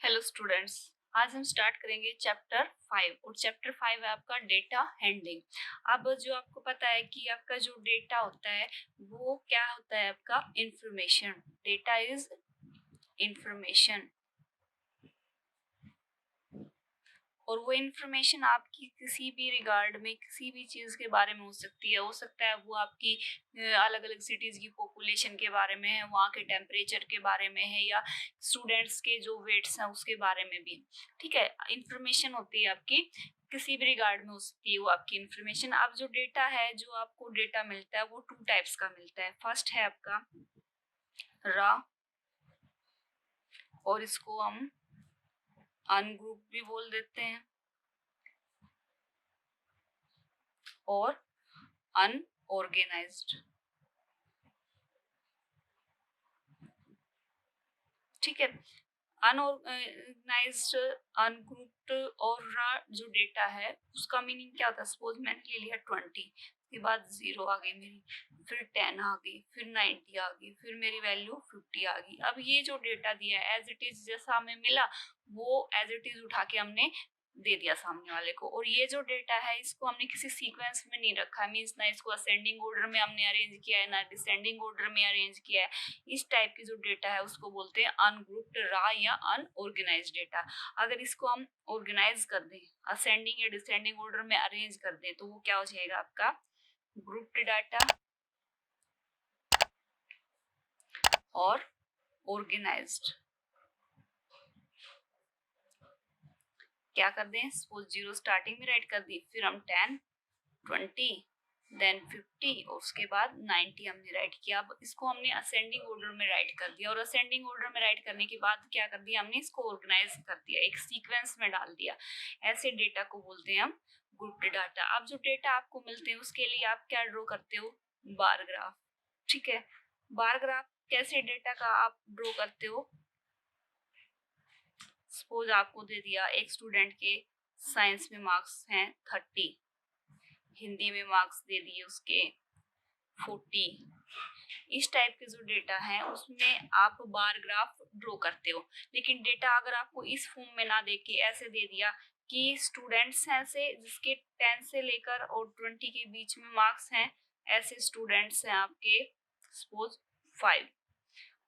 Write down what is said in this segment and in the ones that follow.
Hello students, आज हम start करेंगे चैप्टर 5 और चैप्टर 5 है आपका डेटा हैंडलिंग। अब जो आपको पता है कि आपका जो डेटा होता है वो क्या होता है, आपका इंफॉर्मेशन। डेटा इज इंफॉर्मेशन और वो इन्फॉर्मेशन आपकी किसी भी रिगार्ड में किसी भी चीज़ के बारे में हो सकती है। हो सकता है वो आपकी अलग अलग सिटीज़ की पॉपुलेशन के बारे में है, वहाँ के टेम्परेचर के बारे में है, या स्टूडेंट्स के जो वेट्स हैं उसके बारे में भी। ठीक है, इंफॉर्मेशन होती है आपकी किसी भी रिगार्ड में हो सकती है वो आपकी इंफॉर्मेशन। अब जो डेटा है, जो आपको डेटा मिलता है वो 2 टाइप्स का मिलता है। फर्स्ट है आपका रॉ, और इसको हम अनग्रुप भी बोल देते हैं, और अनऑर्गेनाइज्ड। ठीक है, अनऑर्गेनाइज्ड, अनग्रुप्ड और रॉ जो डेटा है उसका मीनिंग क्या होता है। सपोज मैंने ले लिया 20, उसके बाद 0 आ गई मेरी, फिर 10 आ गई, फिर 90 आ गई, फिर मेरी वैल्यू 50 आ गई। अब ये जो डेटा दिया है एज इट इज जैसा हमें मिला वो एज इट इज उठा के हमने दे दिया सामने वाले को। और ये जो डेटा है इसको हमने किसी सीक्वेंस में नहीं रखा, मीन्स ना इसको असेंडिंग ऑर्डर में हमने अरेंज किया है ना डिसेंडिंग ऑर्डर में अरेंज किया है। इस टाइप की जो डेटा है उसको बोलते हैं अनग्रुप्ड रॉ या अनऑर्गेनाइज्ड डेटा। अगर इसको हम ऑर्गेनाइज कर दें, असेंडिंग या डिसेंडिंग ऑर्डर में अरेंज कर दें, तो वो क्या हो जाएगा आपका ग्रुप्ड डाटा और ऑर्गेनाइज्ड। क्या कर दें, सपोज 0 स्टार्टिंग में राइट कर दी, फिर हम 10, 20, देन 50 और उसके बाद 90 हमने राइट किया। अब इसको हमने असेंडिंग ऑर्डर में राइट कर दिया, और असेंडिंग ऑर्डर में राइट करने के बाद क्या कर दिया हमने, इसको ऑर्गेनाइज कर दिया, एक सीक्वेंस में डाल दिया। ऐसे डेटा को बोलते हैं हम ग्रुप्ड डाटा। अब जो डेटा आपको मिलते हैं उसके लिए आप क्या ड्रॉ करते हो, बार ग्राफ। ठीक है, बार ग्राफ कैसे डेटा का आप ड्रॉ करते हो। सपोज आपको दे दिया एक स्टूडेंट के साइंस में मार्क्स हैं 30, हिंदी में मार्क्स दे दिए उसके 40। इस टाइप के जो डेटा है उसमें आप बार ग्राफ ड्रॉ करते हो। लेकिन डेटा अगर आपको इस फॉर्म में ना दे के ऐसे दे दिया कि स्टूडेंट्स हैं से जिसके 10 से लेकर और 20 के बीच में मार्क्स हैं, ऐसे स्टूडेंट्स हैं आपके सपोज 5,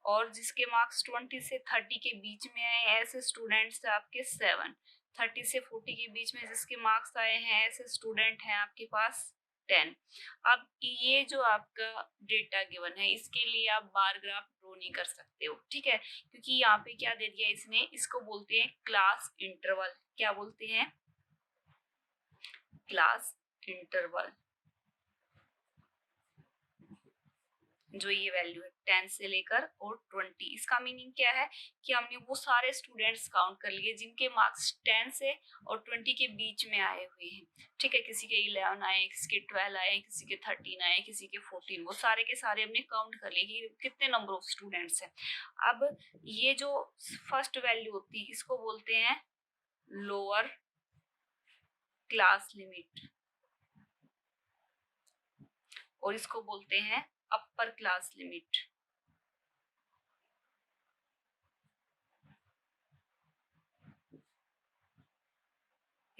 और जिसके मार्क्स 20 से 30 के बीच में आए ऐसे स्टूडेंट्स हैं आपके 7, 30 से 40 के बीच में जिसके मार्क्स आए हैं ऐसे स्टूडेंट हैं आपके पास 10। अब ये जो आपका डेटा गिवन है इसके लिए आप बार ग्राफ ड्रॉ नहीं कर सकते हो। ठीक है, क्योंकि यहाँ पे क्या दे दिया इसने, इसको बोलते हैं क्लास इंटरवल। क्या बोलते हैं, क्लास इंटरवल। जो ये वैल्यू है 10 से लेकर और 20, इसका मीनिंग क्या है कि हमने वो सारे स्टूडेंट्स काउंट कर लिए जिनके मार्क्स 10 से और 20 के बीच में आए हुए हैं। ठीक है, किसी के 11 आए, किसी के 12 आए, किसी के 13 आए, किसी के 14, वो सारे के सारे हमने काउंट कर लिए कि कितने नंबर ऑफ स्टूडेंट्स हैं। अब ये जो फर्स्ट वैल्यू होती है इसको बोलते हैं लोअर क्लास लिमिट, और इसको बोलते हैं अपर क्लास लिमिट।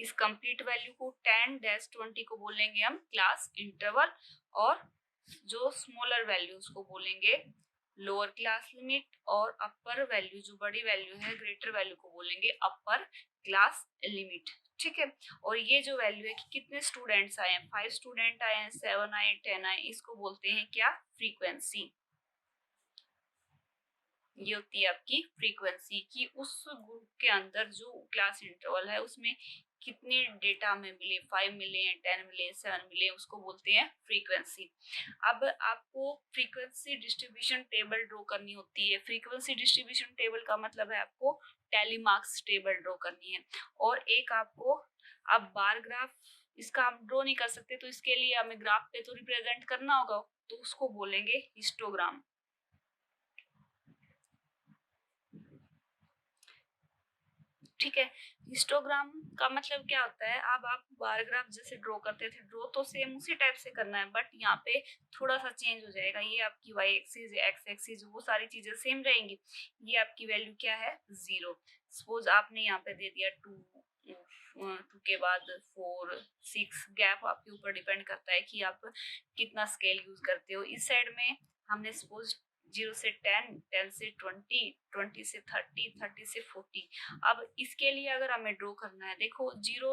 इस कंप्लीट वैल्यू को 10-20 को बोलेंगे हम क्लास इंटरवल, और जो स्मॉलर वैल्यू उसको बोलेंगे लोअर क्लास लिमिट, और अपर वैल्यू जो बड़ी वैल्यू है ग्रेटर वैल्यू को बोलेंगे अपर क्लास लिमिट। ठीक है, और ये जो वैल्यू है कि कितने स्टूडेंट्स आए हैं, 5 स्टूडेंट आए हैं, 7 आए, 10 आए, इसको बोलते हैं क्या, फ्रीक्वेंसी। ये होती है आपकी फ्रीक्वेंसी कि उस ग्रुप के अंदर जो क्लास इंटरवल है उसमें कितने डेटा हमें मिले, 5 मिले, 10 मिले, 7 मिले, उसको बोलते हैं फ्रीक्वेंसी। अब आपको फ्रीक्वेंसी डिस्ट्रीब्यूशन टेबल ड्रॉ करनी होती है। फ्रीक्वेंसी डिस्ट्रीब्यूशन टेबल का मतलब है आपको टैली मार्क्स टेबल ड्रॉ करनी है। और एक आपको अब बार ग्राफ इसका हम ड्रॉ नहीं कर सकते, तो इसके लिए हमें ग्राफ पे तो रिप्रेजेंट करना होगा, तो उसको बोलेंगे हिस्टोग्राम। ठीक है। हिस्टोग्राम का मतलब क्या होता है, अब आप बार ग्राफ जैसे ड्रॉ करते थे, ड्रॉ तो सेम उसी टाइप से करना है, बट यहाँ पे थोड़ा सा चेंज हो जाएगा। ये आपकी वाई एक्सिस, एक्स एक्सिस, वो सारी चीजें सेम रहेंगी। ये आपकी वैल्यू क्या है, 0। सपोज आपने यहाँ पे दे दिया 2 के बाद 4 6, गैप आपके ऊपर डिपेंड करता है कि आप कितना स्केल यूज करते हो। इस साइड में हमने सपोज 0 से 10, 10 से 20, 20 से 30, 30 से 40। अब इसके लिए अगर हमें ड्रॉ करना है, देखो 0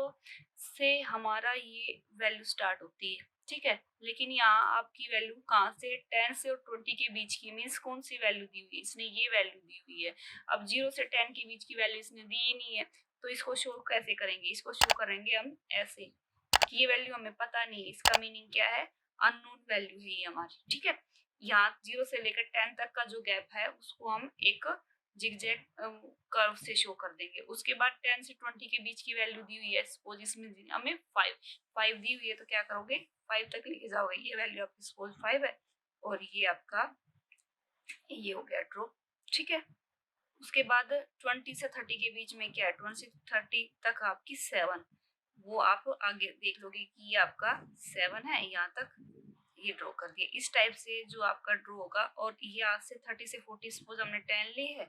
से हमारा ये वैल्यू स्टार्ट होती है, ठीक है, लेकिन यहाँ आपकी वैल्यू कहाँ से, 10 से और 20 के बीच की, मीन्स कौन सी वैल्यू दी हुई है, इसने ये वैल्यू दी हुई है। अब 0 से 10 के बीच की वैल्यू इसने दी ही नहीं है, तो इसको शो कैसे करेंगे, इसको शो करेंगे हम ऐसे कि ये वैल्यू हमें पता नहीं है। इसका मीनिंग क्या है, अननोन वैल्यू है ये हमारी, ठीक है। यहाँ 0 से लेकर 10 तक का जो गैप है उसको हम एक जिगजैग कर्व से शो कर देंगे। उसके बाद 10 से 20 के बीच की वैल्यू दी हुई है, सपोज इसमें हमें 5 दी हुई है, तो क्या करोगे, 5 तक लेके जाओगे। ये वैल्यू आपकी सपोज 5 है, और ये आपका ये हो गया ड्रॉ, ठीक है। उसके बाद 20 से 30 के बीच में क्या है, 20 से 30 तक आपकी 7, वो आप आगे देख लोगे कि ये आपका 7 है, यहाँ तक ये ड्रॉ कर दिया। इस टाइप से जो आपका ड्रॉ होगा, और ये आज से 30 से 40 सपोज हमने 10 ली है,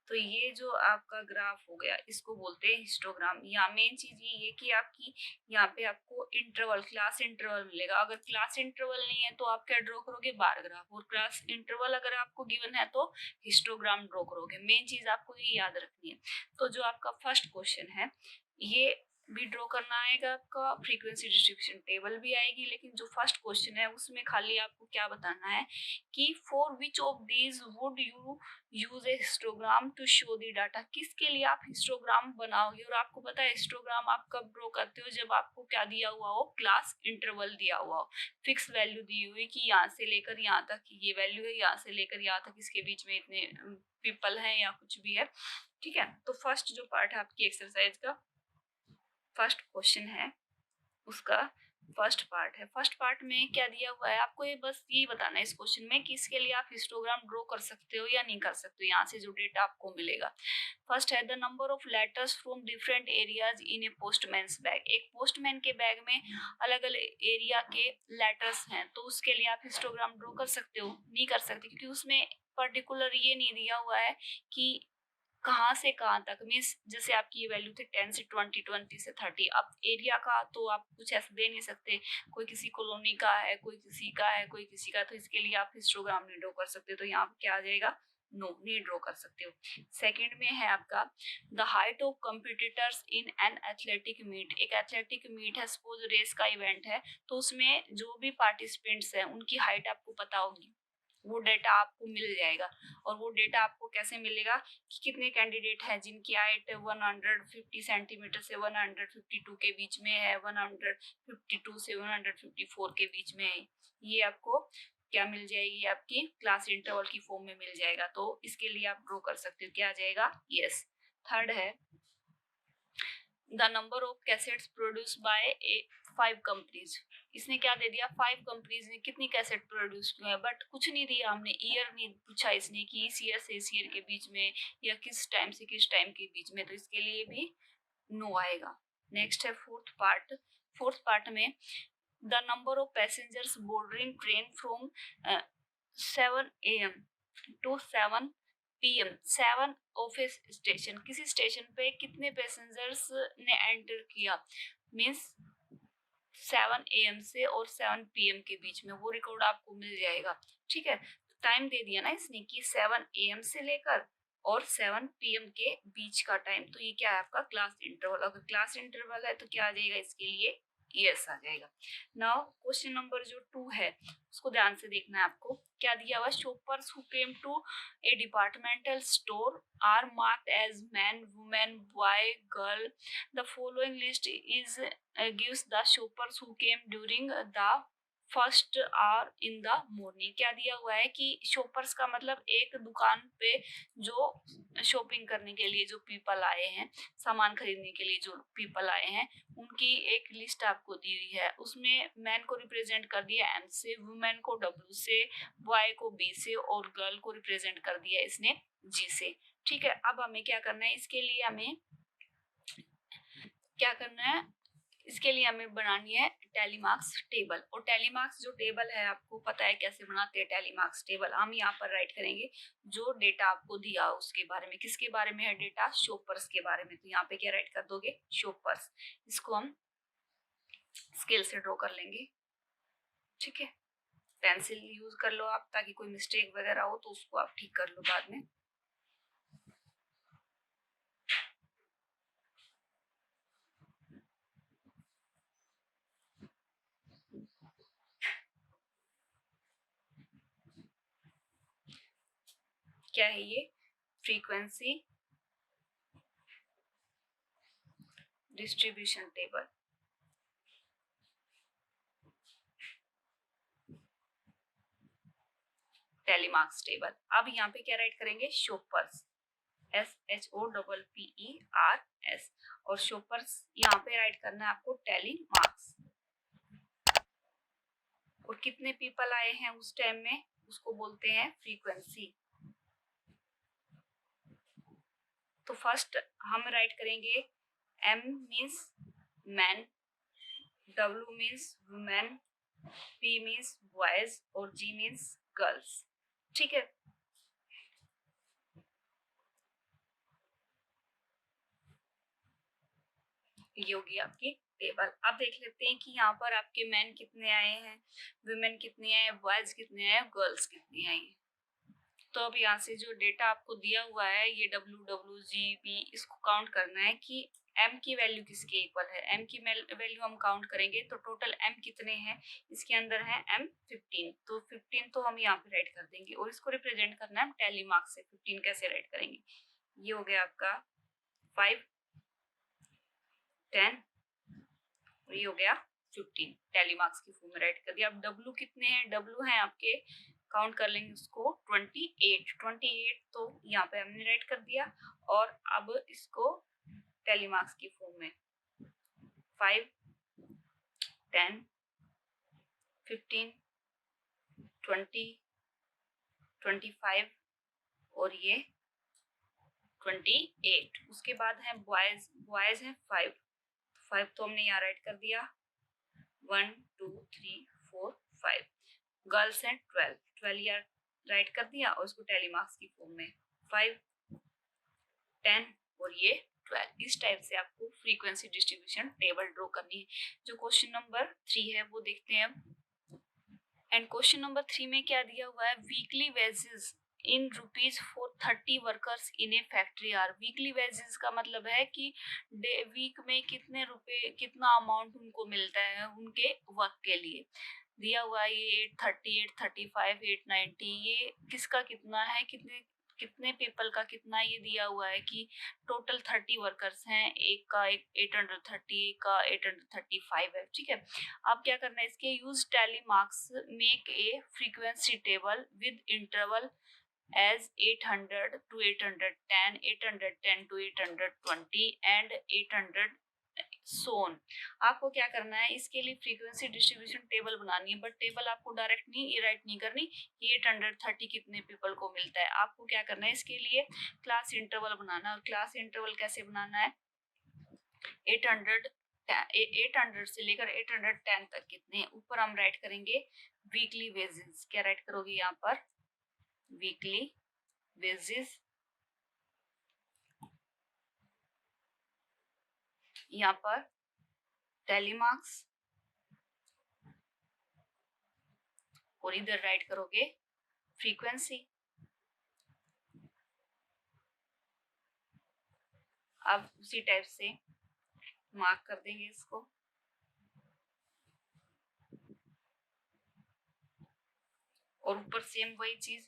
तो ये जो आपका ग्राफ हो गया इसको बोलते हैं हिस्टोग्राम। यहाँ मेन चीज ये कि आपकी यहाँ पे आपको इंटरवल, क्लास इंटरवल मिलेगा। अगर क्लास इंटरवल नहीं है तो आप क्या ड्रॉ करोगे, बार ग्राफ, और क्लास इंटरवल अगर आपको गिवन है तो हिस्टोग्राम ड्रॉ करोगे। मेन चीज आपको ये याद रखनी है। तो जो आपका फर्स्ट क्वेश्चन है ये भी ड्रॉ करना आएगा, आपका फ्रीक्वेंसी डिस्ट्रीब्यूशन टेबल भी आएगी, लेकिन जो फर्स्ट क्वेश्चन है उसमें खाली आपको क्या बताना है कि for which of these would you use a histogram to show the data, किसके लिए आप हिस्टोग्राम बनाओगे। और आपको पता है हिस्टोग्राम आप कब ड्रॉ करते हो, जब आपको क्या दिया हुआ हो, क्लास इंटरवल दिया हुआ हो, फिक्स वैल्यू दी हुई कि यहाँ से लेकर यहाँ तक ये वैल्यू है, यहाँ से लेकर यहाँ तक इसके बीच में इतने पीपल हैं या कुछ भी है, ठीक है। तो फर्स्ट जो पार्ट है आपकी एक्सरसाइज का, फर्स्ट क्वेश्चन है उसका फर्स्ट पार्ट है। फर्स्ट पार्ट में क्या दिया हुआ है, आपको ये बस ये बताना है इस क्वेश्चन में कि इसके लिए आप हिस्टोग्राम ड्रॉ कर सकते हो या नहीं कर सकते हो। यहाँ से जो डेटा आपको मिलेगा, फर्स्ट है the number of letters from different areas in a postman's bag. एक पोस्टमैन के बैग में अलग अलग एरिया के लेटर्स हैं, तो उसके लिए आप हिस्टोग्राम ड्रॉ कर सकते हो, नहीं कर सकते, क्योंकि उसमें पर्टिकुलर ये नहीं दिया हुआ है कि कहाँ से कहाँ तक, मीन्स जैसे आपकी ये वैल्यू थी 10 से 20, 20 से 30। अब एरिया का तो आप कुछ ऐसे दे नहीं सकते, कोई किसी कॉलोनी का है, कोई किसी का है, कोई किसी का, तो इसके लिए आप हिस्टोग्राम नहीं ड्रॉ कर सकते। तो यहाँ पे क्या आ जाएगा, नो, नहीं ड्रॉ कर सकते हो। सेकंड में है आपका the height of competitors in an athletic meet. एक एथलेटिक मीट है, सपोज रेस का इवेंट है, तो उसमें जो भी पार्टिसिपेंट्स हैं उनकी हाइट आपको पता होगी, वो डेटा आपको मिल जाएगा। और वो डेटा आपको कैसे मिलेगा कि कितने कैंडिडेट हैं जिनकी हाइट 150 सेंटीमीटर से 152 के बीच में है, 152 से 154 के बीच में है। ये आपको क्या मिल जाएगी, आपकी क्लास इंटरवल की फॉर्म में मिल जाएगा। तो इसके लिए आप ड्रॉ कर सकते हो, क्या आ जाएगा, यस। थर्ड है the number of cassettes produce by A 5 companies. इसने क्या दे दिया, 5 कंपनीज ने कितनी कैसेट प्रोड्यूस की है, बट कुछ नहीं दिया, हमने ईयर नहीं पूछा इसने कि इस ईयर से इस ईयर के बीच में या किस टाइम से किस टाइम के बीच में, तो इसके लिए भी नो आएगा। नेक्स्ट है फोर्थ पार्ट। फोर्थ पार्ट में the number of passengers boarding train from 7 AM to 7 PM, 7 office station, किसी स्टेशन पे कितने पैसेंजर्स ने एंटर किया, मीन्स 7 AM से और 7 PM के बीच में, वो रिकॉर्ड आपको मिल जाएगा, ठीक है। टाइम दे दिया ना इसने कि 7 AM से लेकर और 7 PM के बीच का टाइम, तो ये क्या है आपका क्लास इंटरवल। अगर क्लास इंटरवल है तो क्या आ जाएगा इसके लिए, यस आ जाएगा। नाउ क्वेश्चन नंबर जो 2 है उसको ध्यान से देखना है आपको, क्या दिया हुआ, shoppers who came to a departmental store are marked as man, women, boy, girl. The following list is gives the shoppers who came during the first hour in the morning. क्या दिया हुआ है कि शॉपर्स का मतलब एक दुकान पे जो शॉपिंग करने के लिए जो पीपल आए हैं, सामान खरीदने के लिए जो पीपल आए हैं, उनकी एक लिस्ट आपको दी हुई है। उसमें मैन को रिप्रेजेंट कर दिया M से, वुमेन को W से, बॉय को B से और गर्ल को रिप्रेजेंट कर दिया इसने G से, ठीक है। अब हमें क्या करना है, इसके लिए हमें क्या करना है, इसके लिए हमें बनानी है टैली मार्क्स टेबल। और टैली मार्क्स जो टेबल है आपको पता है कैसे बनाते हैं टैली मार्क्स टेबल। हम यहाँ पर राइट करेंगे जो डेटा आपको दिया उसके बारे में। किसके बारे में है डेटा? शॉपर्स के बारे में। तो यहाँ पे क्या राइट कर दोगे? शॉपर्स। इसको हम स्केल से ड्रॉ कर लेंगे, ठीक है। पेंसिल यूज कर लो आप, ताकि कोई मिस्टेक वगैरह हो तो उसको आप ठीक कर लो बाद में। क्या है ये? Frequency distribution table. Tally marks table. अब यहाँ पे क्या राइट करेंगे? Shoppers, SHOPPERS। और शॉपर्स यहाँ पे राइट करना है आपको टैली मार्क्स। और कितने पीपल आए हैं उस टाइम में, उसको बोलते हैं फ्रीक्वेंसी। तो फर्स्ट हम राइट करेंगे M means man, W means women, P means boys और G मीन्स गर्ल्स, ठीक है। ये होगी आपकी टेबल। अब देख लेते हैं कि यहाँ पर आपके मैन कितने आए हैं, वुमेन कितनी आए हैं, बॉयज कितने आए हैं, गर्ल्स कितनी आई हैं। तो अब यहाँ से जो डेटा आपको दिया हुआ है ये WWGB, इसको काउंट करना है कि M की वैल्यू किसके इक्वल है। M की वैल्यू हम काउंट करेंगे तो टोटल M कितने हैं, इसके अंदर है M 15। तो 15 तो हम यहाँ पे राइट कर देंगे। और इसको रिप्रेजेंट करना है हम टैली मार्क्स से। 15 कैसे राइट करेंगे? ये हो गया आपका 5, 10 और ये हो गया 15। टैली मार्क्स की फॉर्म में राइट कर दिया। अब W कितने हैं? W हैं आपके, काउंट कर लेंगे उसको 28। तो यहाँ पे हमने राइट कर दिया। और अब इसको टैली मार्क्स की फॉर्म में 5, 10, 15, 20, 25 और ये 28। उसके बाद है बॉयज। बॉयज है 5 तो हमने यहाँ राइट कर दिया 1, 2, 3, 4, 5। गर्ल्स हैं 12 यहाँ राइट कर दिया। और उसको टैली मार्क्स की फॉर्म में 5, 10 और ये 12। इस टाइप से आपको फ्रीक्वेंसी डिस्ट्रीब्यूशन टेबल ड्रॉ करनी है। जो क्वेश्चन नंबर 3 है वो देखते हैं अब। एंड क्वेश्चन नंबर 3 में क्या दिया हुआ है? Weekly wages in rupees for 30 workers in a factory are. Weekly wages का मतलब है कि वीक में कितने रुपए, कितना अमाउंट उनको मिलता है उनके वर्क के लिए। दिया हुआ है ये 830, 835, 890। ये किसका कितना है, कितने कितने पीपल का कितना, ये दिया हुआ है कि टोटल 30 वर्कर्स हैं। एक का 830, एक का 835 है, ठीक है। अब क्या करना है? इसके use tally marks, make a frequency table with interval as 800 to 810, 810 to 820 and 800 सोन। आपको क्या करना है? इसके लिए फ्रीक्वेंसी डिस्ट्रीब्यूशन टेबल बनानी है। बट टेबल आपको डायरेक्ट नहीं राइट नहीं करनी कि 830 कितने पीपल को मिलता है। आपको क्या करना है? इसके लिए क्लास इंटरवल बनाना। और क्लास इंटरवल कैसे बनाना है? 800 से लेकर 810 तक कितने हैं। ऊपर हम राइट करेंगे वीकली वेजेस। क्या राइट करोगे यहाँ पर? Weekly wages. यहाँ पर टैली मार्क्स और इधर राइट करोगे फ्रीक्वेंसी। अब उसी टाइप से मार्क कर देंगे इसको। और ऊपर सेम वही चीज,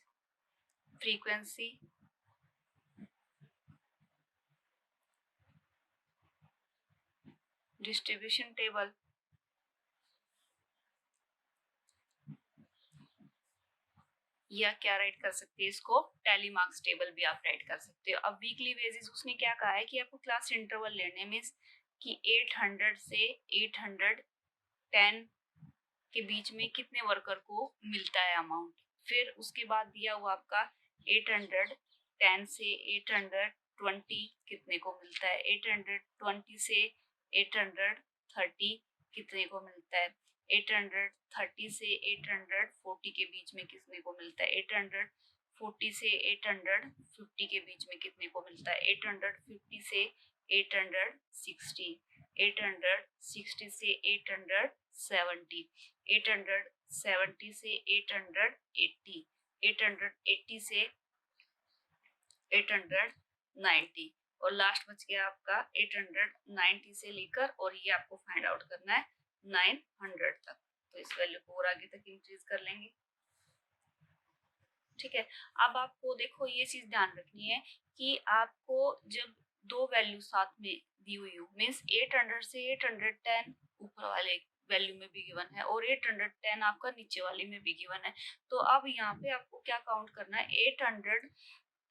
फ्रीक्वेंसी, डिस्ट्रीब्यूशन टेबल, या क्या राइट कर सकते हैं इसको? टैली मार्क्स टेबल भी आप राइट कर सकते हो। अब वीकली बेसिस उसने क्या कहा है कि आपको क्लास इंटरवल लेने, मीन्स कि 800 से 810 के बीच में कितने वर्कर को मिलता है अमाउंट। फिर उसके बाद दिया हुआ आपका 810 से 820 कितने को मिलता है, 820 से 830 कितने को मिलता है, 830 से 840 के बीच में कितने को मिलता है, 840 से 850 के बीच में कितने को मिलता है, 850 से 860, 860 से 870, 870 से 880, 880 से 890 और लास्ट बच गया आपका 890 से लेकर, और ये आपको फाइंड आउट करना है 900 तक। तो इस वैल्यू को और आगे तक इंक्रीज कर लेंगे। ठीक है, अब आपको देखो ये चीज ध्यान रखनी है कि आपको जब दो वैल्यू साथ में दी हुई हो, मीन्स 800 से 810 ऊपर वाले वैल्यू में भी गिवन है और 810 आपका नीचे वाली में भी गिवन है, तो अब यहाँ पे आपको क्या काउंट करना है, 800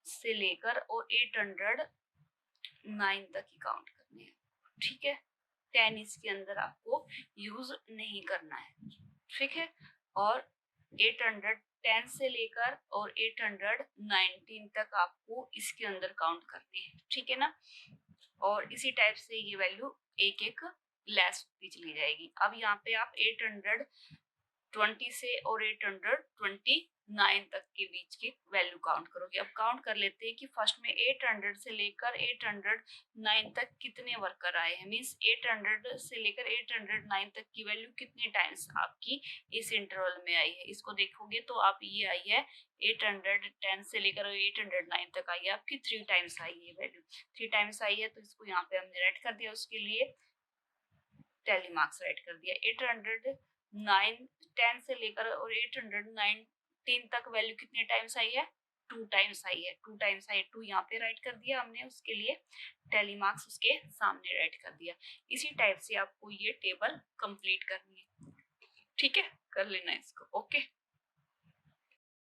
से लेकर और 809 तक ही काउंट करनी है। ठीक है, 10 इसके अंदर आपको यूज नहीं करना है। ठीक है, और 810 से लेकर और 819 तक आपको इसके अंदर काउंट करनी है। ठीक है ना, और इसी टाइप से ये वैल्यू एक एक लेस होती चली जाएगी। अब यहाँ पे आप 820 से और 829 तक के बीच की वैल्यू काउंट करोगे। अब काउंट कर लेते हैं कि फर्स्ट में 800 से लेकर 809 तक कितने वर्कर आए हैं, मीन्स 800 से लेकर 809 तक की वैल्यू कितने टाइम्स आपकी इस इंटरवल में आई है। इसको देखोगे तो आप ये आई है 810 से लेकर 809 तक आई है आपकी 3 टाइम्स आई है वैल्यू, 3 टाइम्स आई है, तो इसको यहाँ पे हमने राइट कर दिया, उसके लिए टैली मार्क्स राइट कर दिया। 809 से लेकर और 819 तक वैल्यू कितने टाइम्स आई है, 2 टाइम्स आई है, 2 टाइम्स आई, 2 यहाँ पे राइट कर दिया हमने, उसके लिए टैली मार्क्स उसके सामने राइट कर दिया। इसी टाइप से आपको ये टेबल कंप्लीट करनी है। ठीक है, कर लेना इसको। ओके।